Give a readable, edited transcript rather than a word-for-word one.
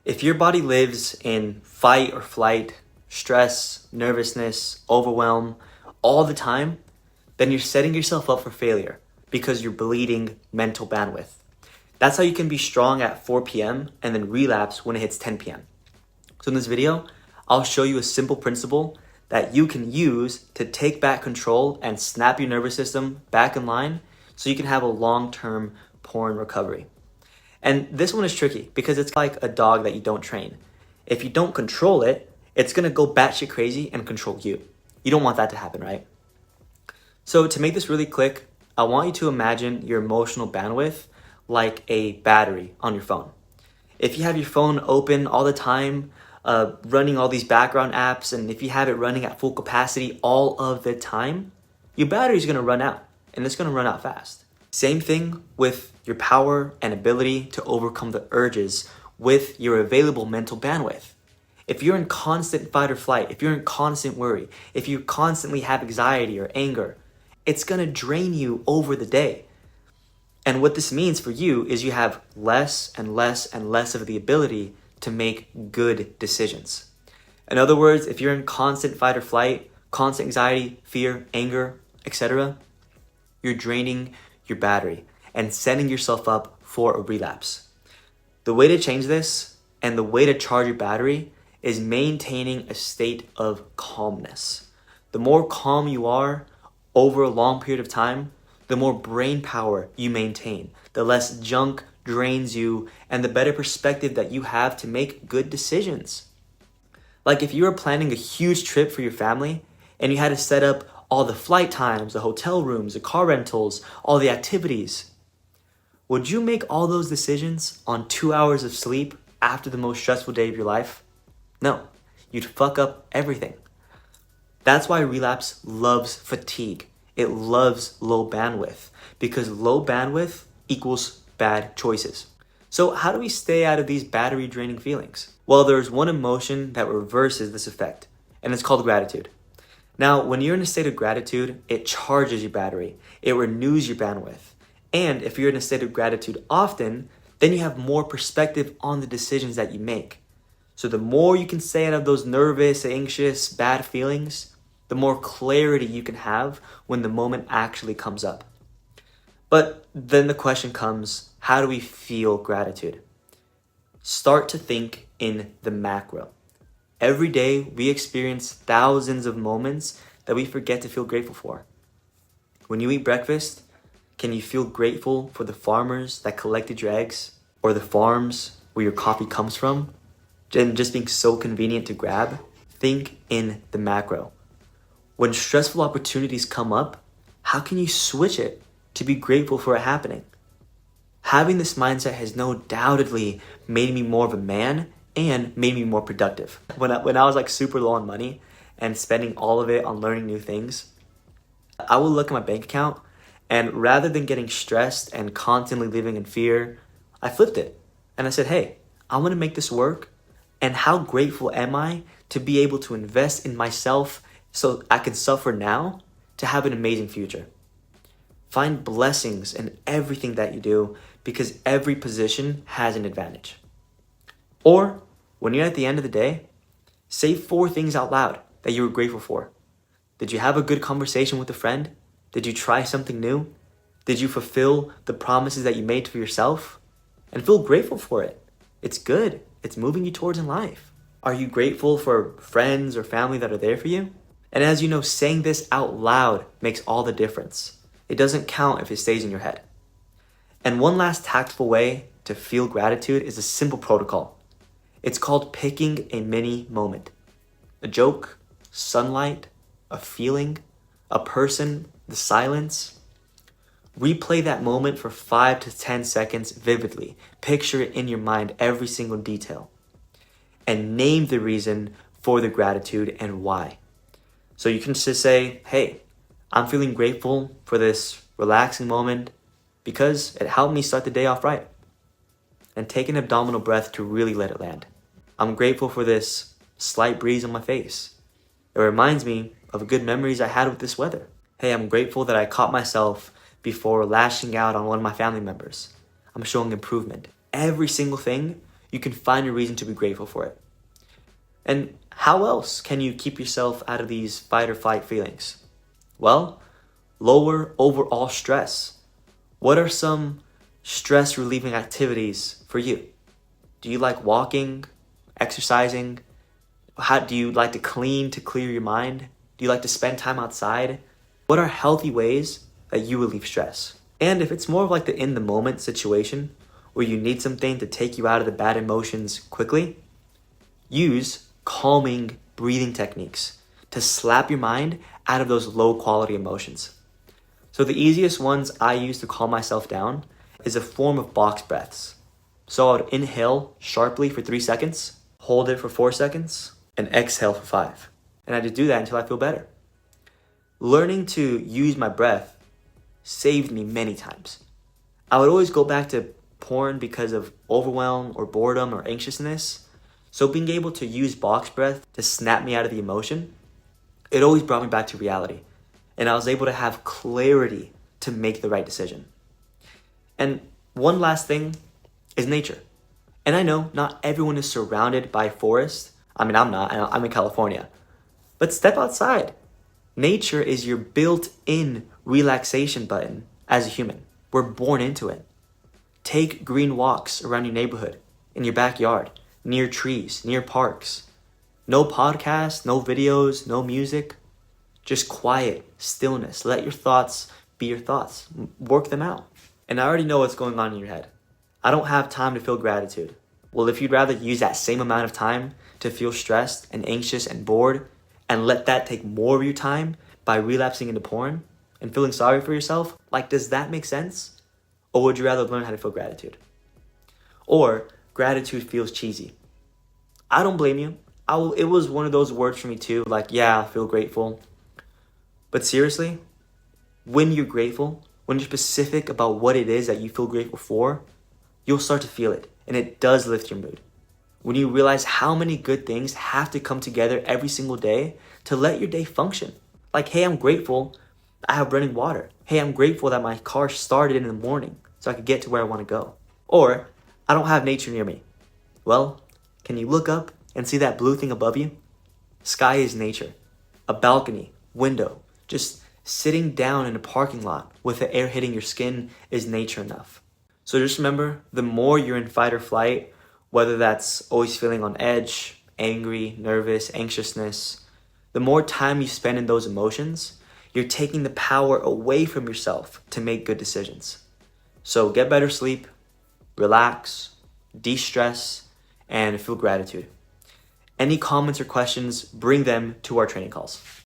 If your body lives in fight or flight, stress, nervousness, overwhelm all the time, then you're setting yourself up for failure because you're bleeding mental bandwidth. That's how you can be strong at 4 p.m. and then relapse when it hits 10 p.m. So in this video, I'll show you a simple principle that you can use to take back control and snap your nervous system back in line so you can have a long-term porn recovery. And this one is tricky because it's like a dog that you don't train. If you don't control it, it's gonna go batshit crazy and control you. You don't want that to happen, right? So to make this really quick, I want you to imagine your emotional bandwidth like a battery on your phone. If you have your phone open all the time, running all these background apps, and if you have it running at full capacity all of the time, your battery is gonna run out, and it's gonna run out fast. Same thing with your power and ability to overcome the urges with your available mental bandwidth. If you're in constant fight or flight, if you're in constant worry, if you constantly have anxiety or anger, it's gonna drain you over the day. And what this means for you is you have less and less and less of the ability to make good decisions. In other words, if you're in constant fight or flight, constant anxiety, fear, anger, etc., you're draining your battery and setting yourself up for a relapse. The way to change this and the way to charge your battery is maintaining a state of calmness. The more calm you are over a long period of time, the more brain power you maintain, the less junk drains you, and the better perspective that you have to make good decisions. Like if you were planning a huge trip for your family and you had to set up all the flight times, the hotel rooms, the car rentals, all the activities, would you make all those decisions on 2 hours of sleep after the most stressful day of your life? No, you'd fuck up everything. That's why relapse loves fatigue. It loves low bandwidth because low bandwidth equals bad choices. So how do we stay out of these battery draining feelings? Well, there's one emotion that reverses this effect, and it's called gratitude. Now, when you're in a state of gratitude, it charges your battery. It renews your bandwidth. And if you're in a state of gratitude often, then you have more perspective on the decisions that you make. So the more you can stay out of those nervous, anxious, bad feelings, the more clarity you can have when the moment actually comes up. But then the question comes, how do we feel gratitude? Start to think in the macro. Every day we experience thousands of moments that we forget to feel grateful for. When you eat breakfast, can you feel grateful for the farmers that collected your eggs or the farms where your coffee comes from and just being so convenient to grab? Think in the macro. When stressful opportunities come up, how can you switch it to be grateful for it happening? Having this mindset has no doubtedly made me more of a man and made me more productive. When I was like super low on money and spending all of it on learning new things, I would look at my bank account and rather than getting stressed and constantly living in fear, I flipped it. And I said, hey, I want to make this work. And how grateful am I to be able to invest in myself so I can suffer now to have an amazing future? Find blessings in everything that you do because every position has an advantage. Or when you're at the end of the day, say 4 things out loud that you were grateful for. Did you have a good conversation with a friend? Did you try something new? Did you fulfill the promises that you made for yourself? And feel grateful for it. It's good. It's moving you towards in life. Are you grateful for friends or family that are there for you? And as you know, saying this out loud makes all the difference. It doesn't count if it stays in your head. And one last tactful way to feel gratitude is a simple protocol. It's called picking a mini moment. A joke, sunlight, a feeling, a person, the silence. Replay that moment for 5 to 10 seconds vividly. Picture it in your mind, every single detail. And name the reason for the gratitude and why. So you can just say, hey, I'm feeling grateful for this relaxing moment because it helped me start the day off right. And take an abdominal breath to really let it land. I'm grateful for this slight breeze on my face. It reminds me of good memories I had with this weather. Hey, I'm grateful that I caught myself before lashing out on one of my family members. I'm showing improvement. Every single thing you can find a reason to be grateful for it. And how else can you keep yourself out of these fight or flight feelings? Well, lower overall stress. What are some stress relieving activities for you? Do you like walking, exercising? How do you like to clean to clear your mind? Do you like to spend time outside? What are healthy ways that you relieve stress? And if it's more of like the in the moment situation where you need something to take you out of the bad emotions quickly, use calming breathing techniques to slap your mind out of those low quality emotions. So the easiest ones I use to calm myself down is a form of box breaths. So I would inhale sharply for 3 seconds, hold it for 4 seconds, and exhale for 5. And I just do that until I feel better. Learning to use my breath saved me many times. I would always go back to porn because of overwhelm or boredom or anxiousness. So being able to use box breath to snap me out of the emotion, it always brought me back to reality. And I was able to have clarity to make the right decision. And one last thing is nature. And I know not everyone is surrounded by forest. I'm not, I'm in California. But step outside. Nature is your built-in relaxation button as a human. We're born into it. Take green walks around your neighborhood, in your backyard, near trees, near parks. No podcasts, no videos, no music. Just quiet, stillness. Let your thoughts be your thoughts. Work them out. And I already know what's going on in your head. I don't have time to feel gratitude. Well, if you'd rather use that same amount of time to feel stressed and anxious and bored, and let that take more of your time by relapsing into porn and feeling sorry for yourself, like, does that make sense? Or would you rather learn how to feel gratitude? Or gratitude feels cheesy. I don't blame you. It was one of those words for me too, like, yeah, I feel grateful. But seriously, when you're grateful, when you're specific about what it is that you feel grateful for, you'll start to feel it, and it does lift your mood. When you realize how many good things have to come together every single day to let your day function. Like, hey, I'm grateful I have running water. Hey, I'm grateful that my car started in the morning so I could get to where I want to go. Or, I don't have nature near me. Well, can you look up and see that blue thing above you? Sky is nature. A balcony, window, just sitting down in a parking lot with the air hitting your skin is nature enough. So just remember, the more you're in fight or flight, whether that's always feeling on edge, angry, nervous, anxiousness, the more time you spend in those emotions, you're taking the power away from yourself to make good decisions. So get better sleep, relax, de-stress, and feel gratitude. Any comments or questions, bring them to our training calls.